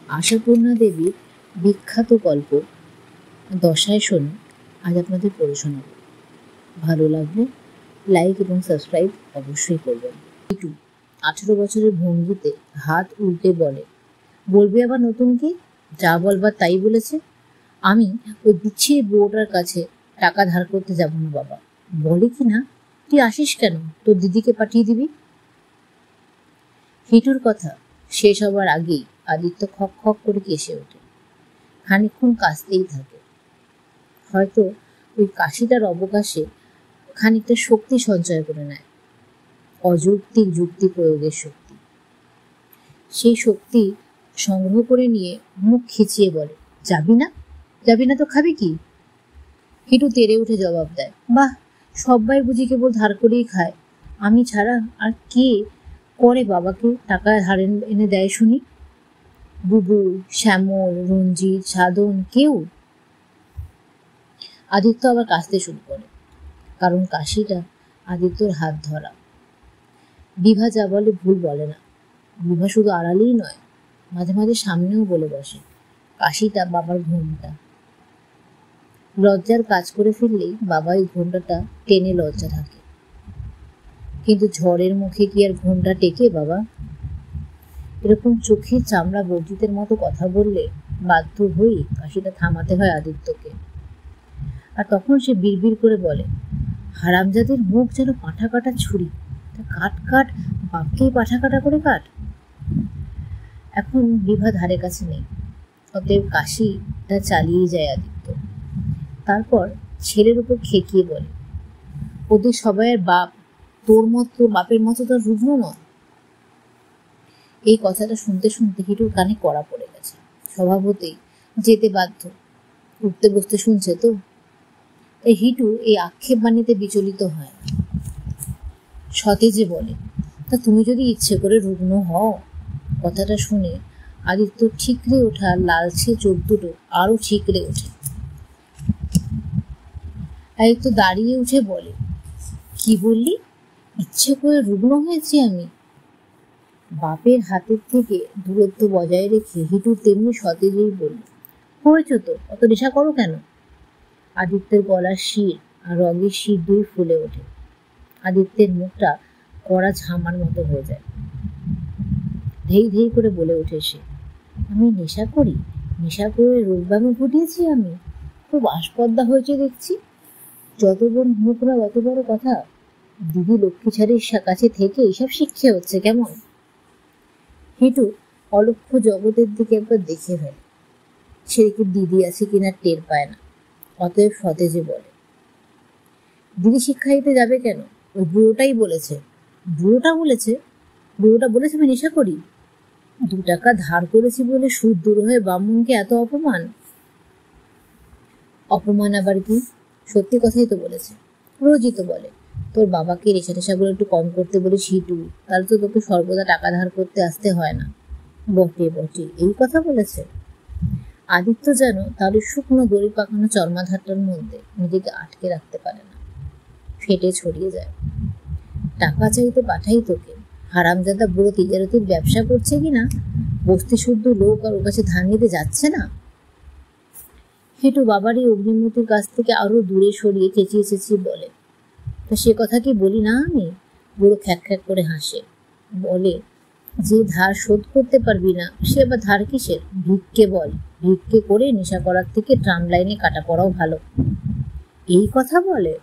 আশাপূর্ণা দেবীর বিখ্যাত গল্প দশায় শনি আজ আপনাদের পড়ে শোনাব। ভালো লাগলে লাইক এবং সাবস্ক্রাইব অবশ্যই করবেন। একটু 18 বছরের ভঙ্গিতে হাত উল্টে বলবে আবার নতুন কি? যা বলবার তাই বলেছে। আমি ওই বিচ্ছিরি বুড়োটার কাছে টাকা ধার করতে যাব না বাবা। বলে কি না, তুই আসিস কেন, তোর দিদিকে পাঠিয়ে দিবি। হিটুর কথা শেষ হবার আগেই আদিত্য খক খক করে কেসে ওঠে। খানিকক্ষণ কাশতেই থাকে। হয়তো ওই কাশিটার অবকাশে খানিকটা শক্তি সঞ্চয় করে নেয়, অযৌক্তিক যুক্তি প্রয়োগের শক্তি। সেই শক্তি সংগ্রহ করে নিয়ে মুখ খিচিয়ে বলে, যাবি না? যাবি না তো খাবি কি? হিটু তেড়ে উঠে জবাব দেয়, বাহ, সবাই বুঝি কেবল ধার করেই খায়, আমি ছাড়া আর কে করে বাবাকে টাকা ধার এনে দেয় শুনি? বুবু, শ্যামল, রঞ্জিত, সাধন, কেউ? আদিত্য আবার কাশতে শুরু করে, কারণ কাশিটা আদিত্যর হাত ধরা। বিভা যা বলে ভুল বলে না। বিভা শুধু আড়ালেই নয়, মাঝে মাঝে সামনেও বলে বসে, কাশিটা বাবার ঘোমটা। লজ্জার কাজ করে ফেললেই বাবা এই ঘোমটাটা টেনে লজ্জা থাকে। কিন্তু ঝড়ের মুখে কি আর ঘোমটা টেকে বাবা? এরকম চোখের চামড়া বর্জিতের মতো কথা বললে বাধ্য হয়েই কাশিটা থামাতে হয় আদিত্যকে। আর তখন সে বিড়বিড় করে বলে, হারামজাদের মুখ যেন পাঁঠা কাটা ছুরি, কাট কাট, বাপকেই পাঁঠা কাটা করে কাট। এখন বিভা ধারে কাছে নেই, অতএব কাশিটা চালিয়ে যায় আদিত্য। তারপর ছেলের উপর খেকিয়ে বলে, ওদের সবাইয়ের বাপ তোর বাপের মতো তো রুগ্ন নয়। এই কথাটা শুনতে শুনতে হিটুর কানে কড়া পড়ে গেছে। স্বভাবতেই যেতে বাধ্য, উঠতে বসতে শুনছে তো। তাই হিটু এই আক্ষেপ বাণীতে বিচলিত হয়। সতেজে বলে, তা তুমি যদি ইচ্ছে করে রুগ্ন হও। কথাটা শুনে আদিত্য ঠিকরে ওঠা লালচে চোখ দুটো আরো ঠিকরে ওঠে। আদিত্য দাঁড়িয়ে উঠে বলে, কি বললি? ইচ্ছে করে রুগ্ন হয়েছি আমি? বাপের হাতের থেকে দূরত্ব বজায় রেখে হিটু তেমনি সতেজেই বলল, হয়েছ তো, অত নেশা করো কেন? আদিত্যের গলার শির আর রঙের শির দুই ফুলে ওঠে। আদিত্যের মুখটা কড়া ঝামার মতো হয়ে যায়। ধেই ধেই করে বলে ওঠে সে, আমি নেশা করি? নেশা করে রোগব্যামো ঘটিয়েছি আমি? খুব আস্পর্ধা হয়েছে দেখছি। যত বড় মুখ না তত বড় কথা। দিদি লক্ষ্মী ছাড়ির কাছে থেকে এইসব শিক্ষা হচ্ছে কেমন? হিটু অলক্ষ্য জগতের দিকে একবার দেখে ফেলে। সেদিকে দিদি আছে কিনা টের পায় না। অতএব সতেজে বলে, দিদি শিক্ষা দিতে যাবে কেন? ওই বুড়োটাই বলেছে। বুড়োটা বলেছে? বুড়োটা বলেছে আমি নেশা করি? 2 টাকা ধার করেছি বলে সুদ দূর হয়ে ব্রাহ্মণকে এত অপমান? অপমান আবার কি? সত্যি কথাই তো বলেছে। রোজই তো বলে, তোর বাবাকে নেশা টেশাগুলো একটু কম করতে বলে হিটু, তাহলে তো তোকে সর্বদা টাকা ধার করতে আসতে হয় না। বটে বটে, এই কথা বলেছে। আদিত্য যেন তার শুকনো দড়ি পাকানো চর্মাধারটার মধ্যে নিজেকে আটকে রাখতে পারে না, ফেটে ছড়িয়ে যায়। টাকা চাইতে পাঠাই তোকে। হারামজাদা বুড়ো তিজারতির ব্যবসা করছে কিনা, বস্তি শুদ্ধ লোক আর ওর কাছে ধার নিতে যাচ্ছে না। হিটু বাবারই অগ্নিমূর্তির কাছ থেকে আরো দূরে সরিয়ে চেঁচিয়ে চেঁচিয়ে বলে, তা সে কথা কি বলি না আমি? বুড়ো খ্যাক খ্যাক করে হাসে, বলে, যে ধার শোধ করতে পারবি না সে আবার ধার কিসের? ভিক্ষে বল। ভিক্ষে করে নেশা করার থেকে ট্রাম লাইনে কাটা পড়াও ভালো। এই কথা বলে।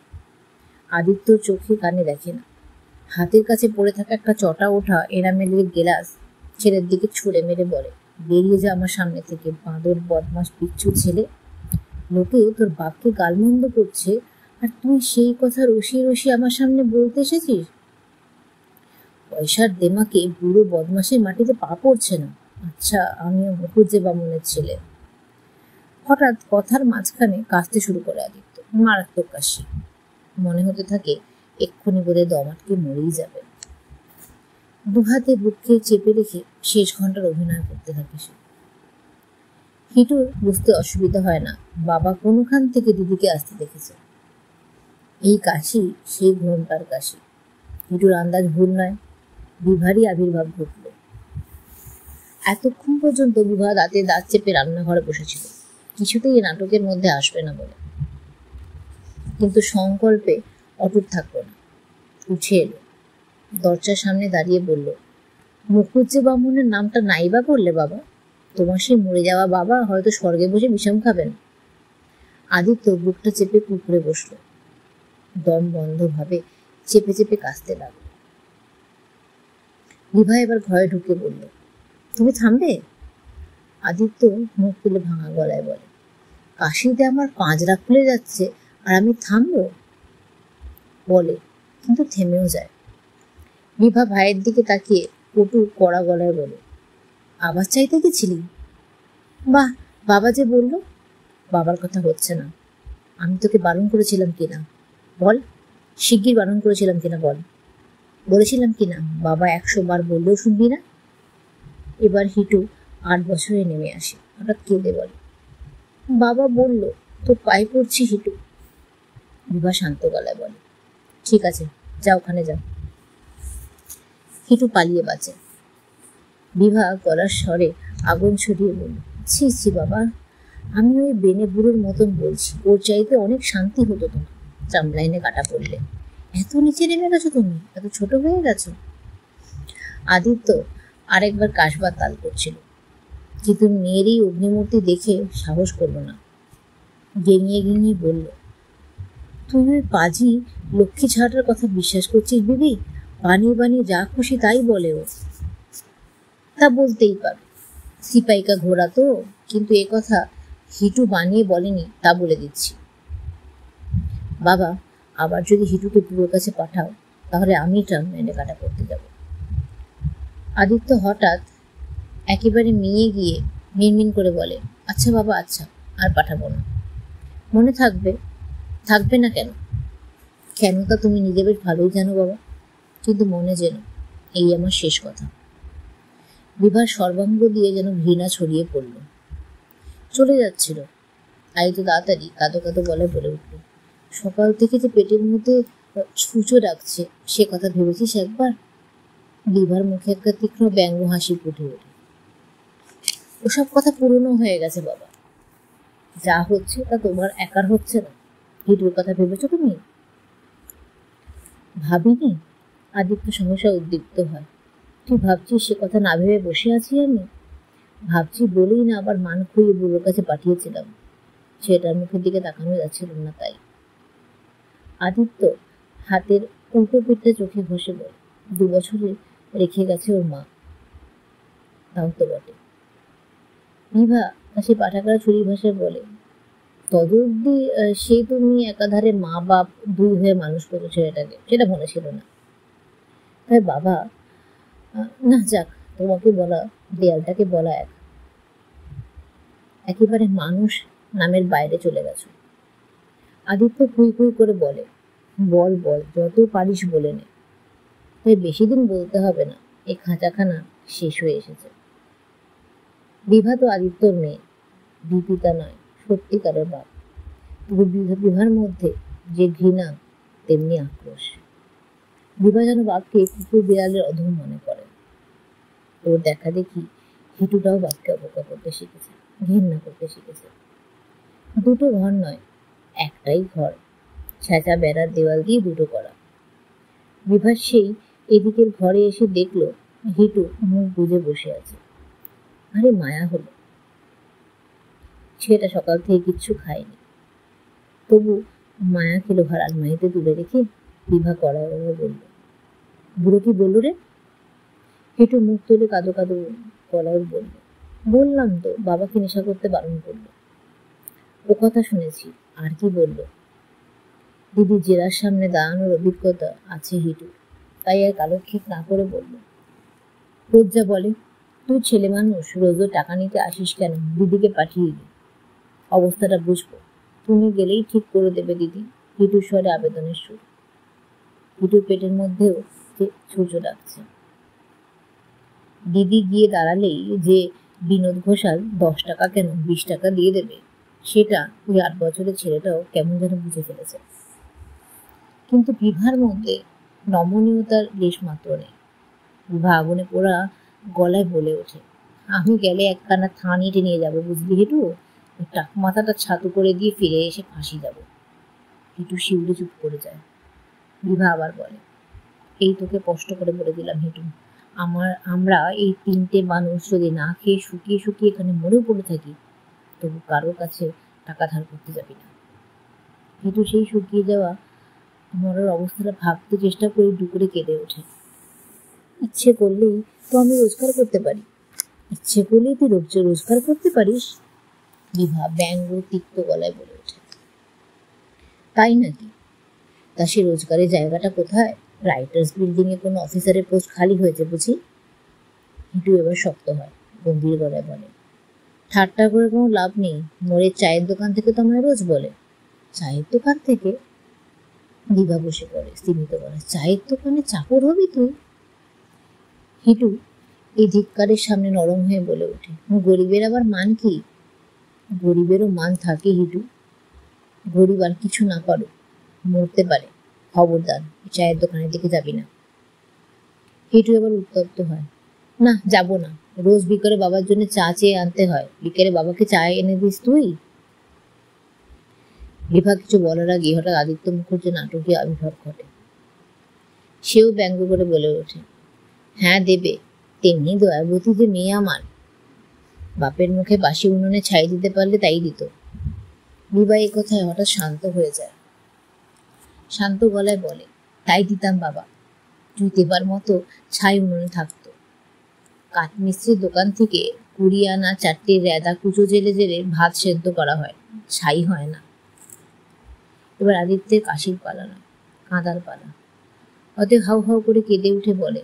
আদিত্য চোখে কানে দেখে না। হাতের কাছে পড়ে থাকা একটা চটা ওঠা এনামেলের গেলাস ছেলের দিকে ছুঁড়ে মেরে বলে, বেরিয়ে যা আমার সামনে থেকে, বাঁদর বদমাস পিচ্ছু ছেলে। লোকে তোর বাপকে গালমন্দ করছে আর তুই সেই কথা রসিয়ে রসিয়ে আমার সামনে বলতে এসেছিস? পয়সার দেমাকে বুড়ো বদমাসের মাটিতে পা পড়ছে না। আচ্ছা, আমিও মুখুজ্জে বামুনের ছেলে। হঠাৎ কথার মাঝখানে কাশতে শুরু করে আদিত্য, মারাত্মক কাশি। মনে হতে থাকে এক্ষুনি বোধহয় দম আটকে মরেই যাবে। দুহাতে বুককে চেপে রেখে শেষ ঘন্টার অভিনয় করতে থাকে সে। হিটুর বুঝতে অসুবিধা হয় না বাবা কোনখান থেকে দিদিকে আসতে দেখেছে। এই কাশি সেই ঘোমটার কাশি। হিটুর আন্দাজ ভুল নয়, বিভারই আবির্ভাব ঘটল। এতক্ষণ পর্যন্ত বিভা দাঁতে দাঁত চেপে রান্নাঘরে বসেছিল, কিছুতেই নাটকের মধ্যে আসবে না বলে। কিন্তু সংকল্পে অটুট থাকলো না। উঠে এলো, দরজার সামনে দাঁড়িয়ে বলল, মুখুজ্জে বামুনের নামটা নাইবা করলে বাবা? তোমার সেই মরে যাওয়া বাবা হয়তো স্বর্গে বসে বিষম খাবেন। আদিত্য বুকটা চেপে কুকুরে বসলো, দম বন্ধ ভাবে চেপে চেপে কাঁদতে লাগলো। বিভা এবার ঘরে ঢুকে বলল, তুমি থামবে? আদিত্য মুখ তুলে ভাঙা গলায় বলে, কাশিতে আমার পাঁজরা খুলে যাচ্ছে আর আমি থামবো? বলে, কিন্তু থেমেও যায়। বিভা ভাইয়ের দিকে তাকিয়ে কটু কড়া গলায় বলে, আবার চাইতে গেছিলি? বাহ, বাবা যে বললো। বাবার কথা হচ্ছে না। আমি তোকে বারণ করেছিলাম কিনা বল, শিগগির বারণ করেছিলাম কিনা বল। বলেছিলাম কিনা বাবা 100 বার বললেও শুনবি না? এবার হিটু 8 বছরে নেমে আসে, হঠাৎ কেঁদে বলে, বাবা বলল তোর পায়ে পড়ছি হিটু। বিভা শান্ত গলায় বলে, ঠিক আছে, যা ওখানে যাও। হিটু পালিয়ে বাঁচে। বিভা গলার স্বরে আগুন ছড়িয়ে বলল, ছি ছি বাবা, আমি ওই বেনে বুড়োর মতন বলছি, ওর চাইতে অনেক শান্তি হতো তোমার চামলাইনে কাটা পড়লে। এত নিচে নেমে গেছো তুমি, এত ছোট হয়ে গেছো। আদিত্য আরেকবার কাশবার তাল করছিল, কিন্তু মেয়ের এই অগ্নিমূর্তি দেখে সাহস করলো না। গেঙিয়ে গেঙিয়ে বলল, তুই ওই পাজি লক্ষ্মী ছাড়ার কথা বিশ্বাস করছিস বিবি? বানিয়ে বানিয়ে যা খুশি তাই বলে ও। তা বলতেই পার, সিপাইকা ঘোড়া তো, কিন্তু এ কথা হিটু বানিয়ে বলেনি তা বলে দিচ্ছি। বাবা, আবার যদি হিটুকে পুরোর কাছে পাঠাও তাহলে আমি ট্রামলাইনে কাটা করতে যাব। আদিত্য হঠাৎ একেবারে মিয়ে গিয়ে মিনমিন করে বলে, আচ্ছা বাবা, আচ্ছা, আর পাঠাবো না। মনে থাকবে? থাকবে না কেন? কেন তা তুমি নিজে বেশ ভালোই জানো বাবা, কিন্তু মনে যেন এই আমার শেষ কথা। বিভার সর্বাঙ্গ দিয়ে যেন ঘৃণা ছড়িয়ে পড়ল। চলে যাচ্ছিল, আদিত্য তাড়াতাড়ি কাঁদো কাঁদো গলায় বলে উঠল, সকাল থেকে যে পেটের মধ্যে ছুঁচো ডাকছে সে কথা ভেবেছিস একবার? বিভার মুখে একটা তীক্ষ্ণ ব্যঙ্গ হাসি ফুটে ওঠে। ওসব কথা পুরনো হয়ে গেছে বাবা, যা হচ্ছে তা তোমার একার হচ্ছে না। হিটুর কথা ভেবেছো তুমি? ভাবিনি। আদিত্য সহসা উদ্দীপ্ত হয়, তুই ভাবছিস সে কথা না ভেবে বসে আছি আমি? ভাবছি বলেই না আবার মান খুইয়ে বুড়োর কাছে পাঠিয়েছিলাম, ছেলেটার মুখের দিকে তাকানো যাচ্ছিল না তাই। আদিত্য হাতের উল্টো পিঠটা চোখে ঘষে বলে, 2 বছরে রেখে গেছে ওর মা। তাও তো বটে। বিভা সে পাঠাগার ছুরি ভাষায় বলে, তদব্দি সে তুমি একাধারে মা বাপ 2 হয়ে মানুষ করো ছেলেটাকে, সেটা মনে ছিল না। তাই বাবা, না যাক, তোমাকে বলা দেয়ালটাকে বলা একেবারে মানুষ নামের বাইরে চলে গেছো। আদিত্য খুই খুই করে বলে, বল বল, যত পারিস বলে নে। তাই বেশি দিন বলতে হবে না, এই খাঁচাখানা শেষ হয়ে এসেছে। বিভা তো আদিত্যর মেয়ে, বিপিতা নয়, সত্যিকারের বাপ। তবু বিভার মধ্যে যে ঘৃণা তেমনি আক্রোশ। বিভা যেন বাপকে কুকুর বিড়ালের অধম মনে করে। ওর দেখা দেখি হিটুটাও বাপকে অবজ্ঞা করতে শিখেছে, ঘৃণা করতে শিখেছে। 2টো ঘর নয়, একটাই ঘর, ছেঁচা বেড়ার দেওয়াল দিয়ে 2টো করা। বিভা সেই এদিকের ঘরে এসে দেখলো হিটু মুখ বুজে বসে আছে। আরে মায়া হলো, ছেলেটা সকাল থেকে কিচ্ছু খায়নি, তবু মায়া খেলো ভার আলমারিতে তুলে রেখে। বিভা কড়া বলল, বুড়ো কি বললো রে? হিটু মুখ তুলে কাঁদো কাঁদো গলায় বলল, বললাম তো বাবাকে নেশা করতে বারণ করলো। ও কথা শুনেছি, আর কি বলল? দিদি জেরার সামনে দাঁড়ানোর অভিজ্ঞতা আছে হিটু, তাই আর কালক্ষেপ না করে বলল, রোজ যা বলে, তুই ছেলে মানুষ, রোজ টাকা নিতে আসিস কেন? দিদিকে পাঠিয়ে দি, অবস্থাটা বুঝবো, তুমি গেলেই ঠিক করে দেবে দিদি। হিটুর স্বরে আবেদনের সুর। হিটুর পেটের মধ্যেও যে ছুঁচো ডাকছে। দিদি গিয়ে দাঁড়ালেই যে বিনোদ ঘোষাল 10 টাকা কেন 20 টাকা দিয়ে দেবে, সেটা ওই 8 বছরের ছেলেটাও কেমন যেন বুঝে ফেলেছে। কিন্তু বিভার মধ্যে নমনীয়তার লেশ মাত্র নেই। বিভা আগুনে পোড়া গলায় বলে ওঠে, আমি গেলে একখানা থানি টেনে যাবো, বুঝলি হেটু? টাক মাথাটা ছাতু করে দিয়ে ফিরে এসে ফাঁসি যাব। হেটু শিউরে চুপ করে যায়। বিভা আবার বলে, এই তোকে কষ্ট করে বলে দিলাম হেটু, আমরা এই 3টে মানুষ যদি না খেয়ে শুকিয়ে শুকিয়ে এখানে মরে পড়ে থাকি, তবু কারোর কাছে টাকা ধার করতে যাবি না। হেটু সেই শুকিয়ে যাওয়া মরার অবস্থাটা ভাবতে চেষ্টা করে দুপুরে কেঁদে ওঠে। ইচ্ছে করলেই তো আমি রোজগার করতে পারি। ইচ্ছে করলেই তুই রোজগার করতে পারিস? বিভা ব্যঙ্গ তিক্ত গলায় বলে ওঠে। তাই নাকি? তা সে রোজগারের জায়গাটা কোথায়? রাইটার্স বিল্ডিং এ কোনো অফিসারের পোস্ট খালি হয়েছে বুঝি? হিটু এবার শক্ত হয়, গম্ভীর গলায় বলে, ঠাট্টা করে কোনো লাভ নেই। মোড়ের চায়ের দোকান থেকে তো আমায় রোজ বলে। চায়ের দোকান থেকে? বিভা বসে পড়ে স্তিমিত বলে, চায়ের দোকানে চাকর হবি তুই? হিটু এই ধিক্কারের সামনে নরম হয়ে বলে ওঠে, গরিবের আবার মান কি? গরিবেরও মান থাকে হিটু। গরিব আর কিছু না পারো, মরতে পারে। খবরদার চায়ের দোকানের দিকে যাবি না। হিটু এবার উত্তপ্ত হয়, না যাব না। রোজ বিকেলে বাবার জন্য চা চেয়ে আনতে হয়, বিকেলে বাবাকে চা এনে দিস তুই? বিভা কিছু বলার আগে হঠাৎ আদিত্য মুখার্জির নাটকীয় আবির্ভাব ঘটে। সেও ব্যঙ্গ করে বলে ওঠে, হ্যাঁ দেবে, তেমনি দয়াবতী যে মেয়ে আমার। বাপের মুখে বাসি উনুনে ছাই দিতে পারলে তাই দিত। বিভা এই কথায় হঠাৎ শান্ত হয়ে যায়। শান্ত গলায় বলে, তাই দিতাম বাবা, তুই দেবার মতো ছাই উনুনে থাকতো। কাঠমিস্ত্রির দোকান থেকে 20 আনা 4টে রেদা কুচো জেলে জেলে ভাত সেদ্ধ করা হয়, ছাই হয় না। এবার আদিত্যের কাশির পালা না, কাঁদার পালা। অতএব হাউ হাউ করে কেঁদে উঠে বলে,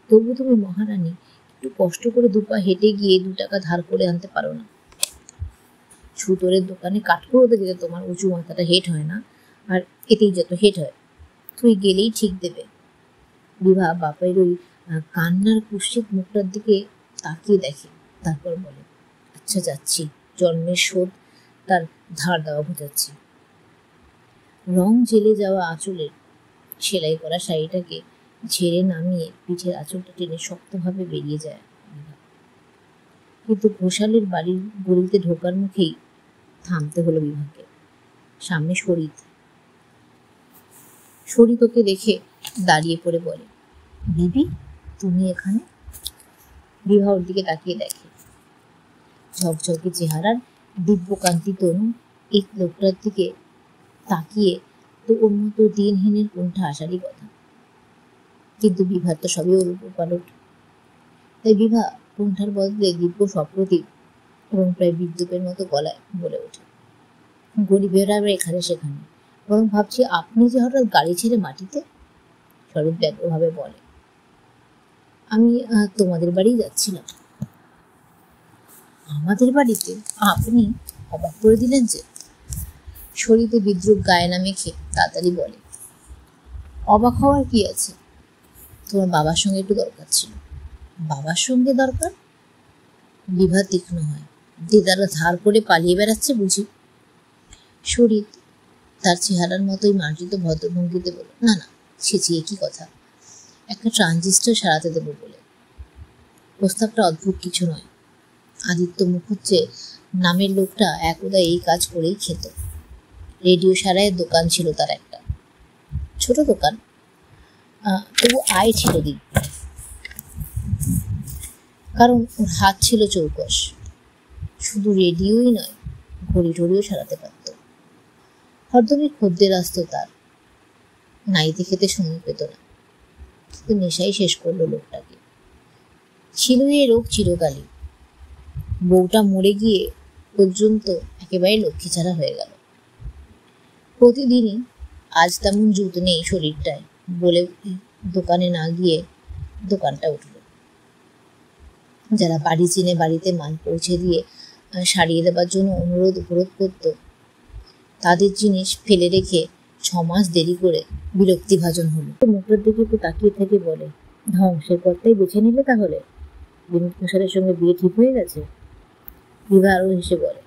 তবু তুমি মহারানী একটু কষ্ট করে 2 পা হেঁটে গিয়ে 2 টাকা ধার করে আনতে পারো না? ছুতরের দোকানে কাঠকুড়োতে যেতে তোমার উঁচু মাথাটা হেঁট হয় না, আর এতেই যত হেঁট হয়। তুই গেলেই ঠিক দেবে। বিভা বাপের ওই কান্নার কুৎসিত মুখটার দিকে তাকিয়ে দেখে, তারপর বলে, আচ্ছা যাচ্ছি, জন্মের শোধ তার ধার দেওয়া বোঝাচ্ছি। রং জেলে যাওয়া আঁচলের সেলাই করা শাড়িটাকে ঝেড়ে নামিয়ে পিঠের আঁচলটা টেনে শক্তভাবে বেরিয়ে যায় বিভা। কিন্তু ঘোষালের বাড়ির গলিতে ঢোকার মুখেই থামতে হলো বিভাকে। সামনে শরীর। শরীর ওকে দেখে দাঁড়িয়ে পড়ে বলে, বিবি তুমি এখানে? বিভা ওর দিকে তাকিয়ে দেখে। ঝকঝকে চেহারার দিব্যকান্তি তনু এই লোকটার দিকে তাকিয়ে তো ওর মতো দিনহীনের কোনটা আসারই কথা। কিন্তু বিভার তো সবই ওর উপর পালট। তাই বিভা কোনটার বদলে দিব্য সপ্রতিভ এবং প্রায় বিদ্যুতের মতো গলায় বলে ওঠে, গরিবেরা আবার এখানে সেখানে, বরং ভাবছি আপনি যে হঠাৎ গাড়ি ছেড়ে মাটিতে। শরৎ ব্যগ্রভাবে বলে, আমি তোমাদের বাড়ি যাচ্ছিলাম। আমাদের বাড়িতে? আপনি? অবাক করে দিলেন যে। শরীরে বিদ্রুপ গায়ে না মেখে তাড়াতাড়ি বলে, অবাক হওয়ার কি আছে? তোমার বাবার সঙ্গে একটু দরকার ছিল। বাবার সঙ্গে দরকার? বিভা তীক্ষ্ণ হয়, দিদারা ধার করে পালিয়ে বেড়াচ্ছে বুঝি? শরীর তার চেহারার মতোই মার্জিত ভদ্রভঙ্গিতে বলে, না না, ছেঁচিয়ে কি কথা, একটা ট্রানজিস্টার সারাতে দেবো বলে। প্রস্তাবটা অদ্ভুত কিছু নয়। আদিত্য মুখুজ্জে নামের লোকটা একদা এই কাজ করেই খেত। রেডিও সারাইয়ের দোকান ছিল তার একটা, ছোট দোকান, তবু আয় ছিল দিন, কারণ ওর হাত ছিল চৌকস। শুধু রেডিওই নয়, ঘড়ি টড়িও সারাতে পারত। হরদমই খদ্দের আসতো তার। নাইতে খেতে সময় পেত না, কিন্তু নেশাই শেষ করলো লোকটাকে। ছিল এ রোগ চিরকালই। বউটা মরে গিয়ে পর্যন্ত একেবারে লক্ষ্মী ছাড়া হয়ে গেল। প্রতিদিনই আজ তেমন জুত নেই শরীরটায় বলে দোকানে না গিয়ে দোকানটা উঠল। যারা বাড়ি চিনে বাড়িতে মাল পৌঁছে দিয়ে সারিয়ে দেবার জন্য অনুরোধ উপরোধ করত, তাদের জিনিস ফেলে রেখে 6 মাস দেরি করে বিরক্তিভাজন হলো। মুখের দিকে একটু তাকিয়ে থেকে বলে, ধ্বংসের পথটাই বেছে নিলে তাহলে? বিনোদ ঘোষালের সঙ্গে বিয়ে ঠিক হয়ে গেছে? বিভা আরো হেসে বলে,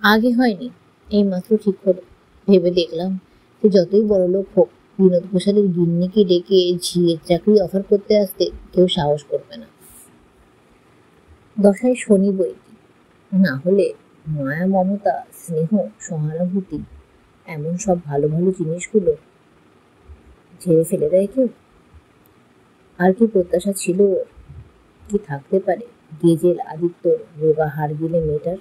আগে হয়নি, এই মাত্র ঠিক হলো। ভেবে দেখলাম যে যতই বড় লোক হোক, বিনোদ ঘোষালের গিন্নিকে ডেকে ঝিয়ের চাকরি অফার করতে আসতে কেউ সাহস করবে না। দশায় শনি বইটি, না হলে মায়া, মমতা, স্নেহ, সহানুভূতি, এমন সব ভালো ভালো জিনিসগুলো ঝেড়ে ফেলে দেয় কেউ? আর কি প্রত্যাশা ছিল ওর? কি থাকতে পারে গেজেল আদিত্য রোগা হাড় গিলে মেয়েটার?